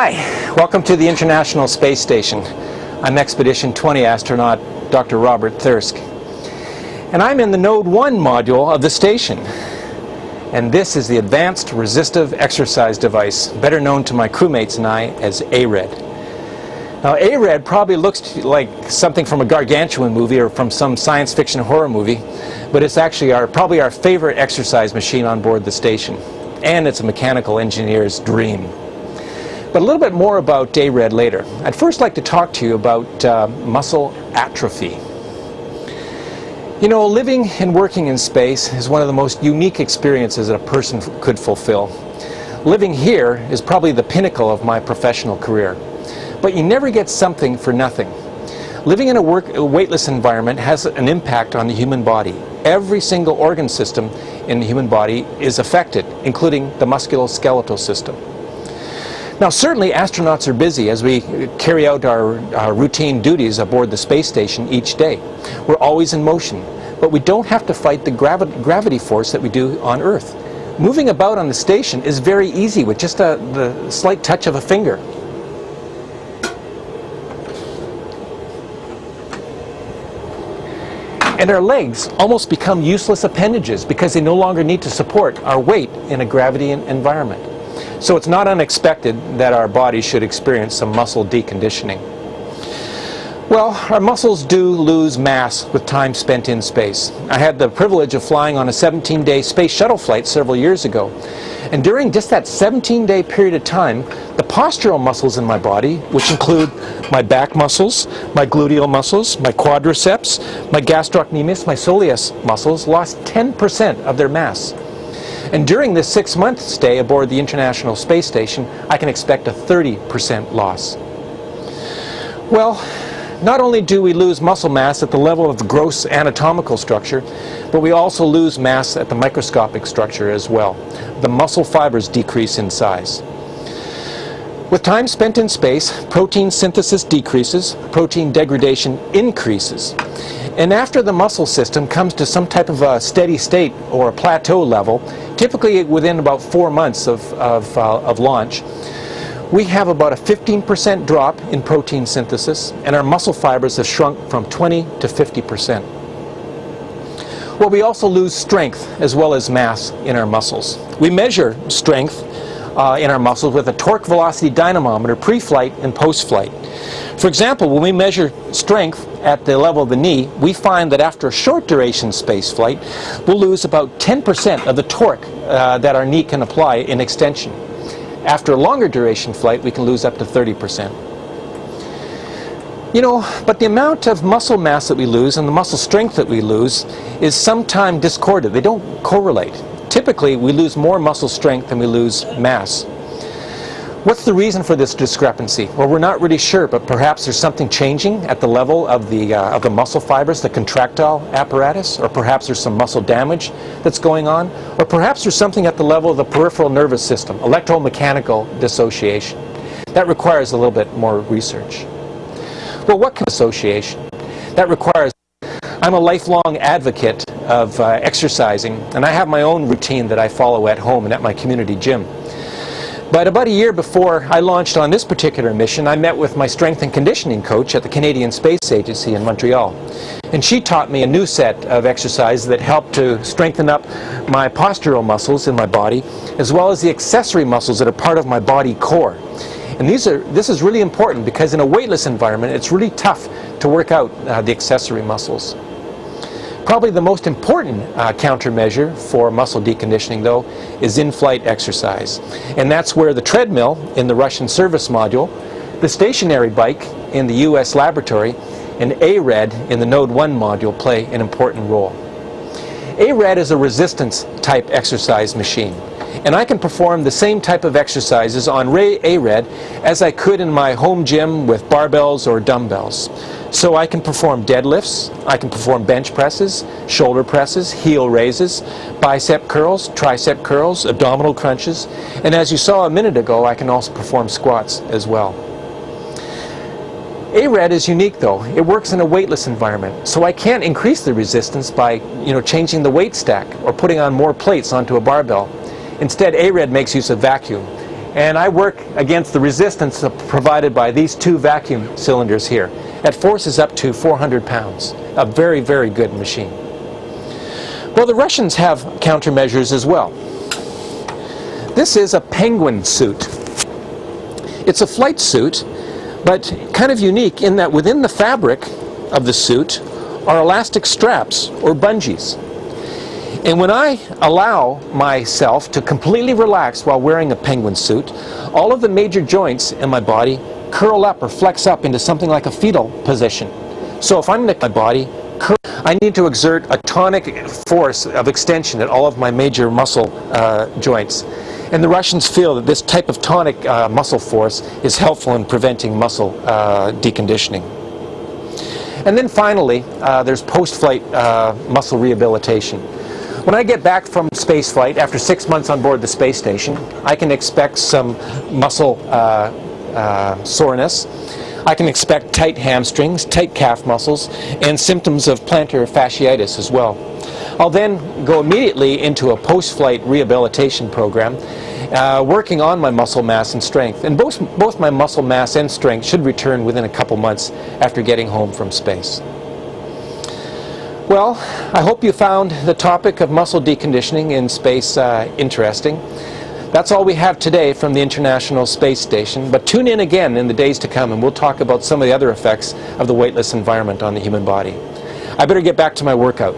Hi, welcome to the International Space Station. I'm Expedition 20 astronaut Dr. Robert Thirsk. And I'm in the Node 1 module of the station. And this is the Advanced Resistive Exercise Device, better known to my crewmates and I as ARED. Now ARED probably looks like something from a gargantuan movie or from some science fiction horror movie, but it's actually probably our favorite exercise machine on board the station. And it's a mechanical engineer's dream. But a little bit more about ARED later. I'd first like to talk to you about muscle atrophy. You know, living and working in space is one of the most unique experiences that a person could fulfill. Living here is probably the pinnacle of my professional career. But you never get something for nothing. Living in a weightless environment has an impact on the human body. Every single organ system in the human body is affected, including the musculoskeletal system. Now certainly astronauts are busy as we carry out our routine duties aboard the space station each day. We're always in motion, but we don't have to fight the gravity force that we do on Earth. Moving about on the station is very easy with just the slight touch of a finger. And our legs almost become useless appendages because they no longer need to support our weight in a gravity environment. So it's not unexpected that our bodies should experience some muscle deconditioning. Well, our muscles do lose mass with time spent in space. I had the privilege of flying on a 17-day space shuttle flight several years ago. And during just that 17-day period of time, the postural muscles in my body, which include my back muscles, my gluteal muscles, my quadriceps, my gastrocnemius, my soleus muscles, lost 10% of their mass. And during this 6-month stay aboard the International Space Station, I can expect a 30% loss. Well, not only do we lose muscle mass at the level of the gross anatomical structure, but we also lose mass at the microscopic structure as well. The muscle fibers decrease in size. With time spent in space, protein synthesis decreases, protein degradation increases. And after the muscle system comes to some type of a steady state or a plateau level, typically within about 4 months of launch, we have about a 15% drop in protein synthesis, and our muscle fibers have shrunk from 20 to 50%. Well, we also lose strength as well as mass in our muscles. We measure strength in our muscles with a torque velocity dynamometer pre-flight and post-flight. For example, when we measure strength at the level of the knee, we find that after a short duration space flight, we'll lose about 10% of the torque that our knee can apply in extension. After a longer duration flight, we can lose up to 30%. You know, but the amount of muscle mass that we lose and the muscle strength that we lose is sometimes discordant. They don't correlate. Typically, we lose more muscle strength than we lose mass. What's the reason for this discrepancy? Well, we're not really sure, but perhaps there's something changing at the level of the muscle fibers, the contractile apparatus, or perhaps there's some muscle damage that's going on, or perhaps there's something at the level of the peripheral nervous system, electromechanical dissociation. That requires a little bit more research. Well, what can association? That requires, I'm a lifelong advocate of exercising, and I have my own routine that I follow at home and at my community gym. But about a year before I launched on this particular mission, I met with my strength and conditioning coach at the Canadian Space Agency in Montreal. And she taught me a new set of exercises that helped to strengthen up my postural muscles in my body, as well as the accessory muscles that are part of my body core. And this is really important because in a weightless environment, it's really tough to work out the accessory muscles. Probably the most important countermeasure for muscle deconditioning, though, is in-flight exercise. And that's where the treadmill in the Russian service module, the stationary bike in the US laboratory, and ARED in the Node 1 module play an important role. ARED is a resistance type exercise machine. And I can perform the same type of exercises on ARED as I could in my home gym with barbells or dumbbells. So I can perform deadlifts, I can perform bench presses, shoulder presses, heel raises, bicep curls, tricep curls, abdominal crunches, and as you saw a minute ago, I can also perform squats as well. ARED is unique though. It works in a weightless environment, so I can't increase the resistance by changing the weight stack or putting on more plates onto a barbell. Instead, ARED makes use of vacuum. And I work against the resistance provided by these two vacuum cylinders here at forces up to 400 pounds. A very, very good machine. Well, the Russians have countermeasures as well. This is a penguin suit. It's a flight suit, but kind of unique in that within the fabric of the suit are elastic straps or bungees. And when I allow myself to completely relax while wearing a penguin suit, all of the major joints in my body curl up or flex up into something like a fetal position. So if I'm in my body, I need to exert a tonic force of extension at all of my major muscle joints. And the Russians feel that this type of tonic muscle force is helpful in preventing muscle deconditioning. And then finally, there's post-flight muscle rehabilitation. When I get back from spaceflight, after 6 months on board the space station, I can expect some muscle soreness. I can expect tight hamstrings, tight calf muscles, and symptoms of plantar fasciitis as well. I'll then go immediately into a post-flight rehabilitation program, working on my muscle mass and strength. And both my muscle mass and strength should return within a couple months after getting home from space. Well, I hope you found the topic of muscle deconditioning in space interesting. That's all we have today from the International Space Station, but tune in again in the days to come and we'll talk about some of the other effects of the weightless environment on the human body. I better get back to my workout.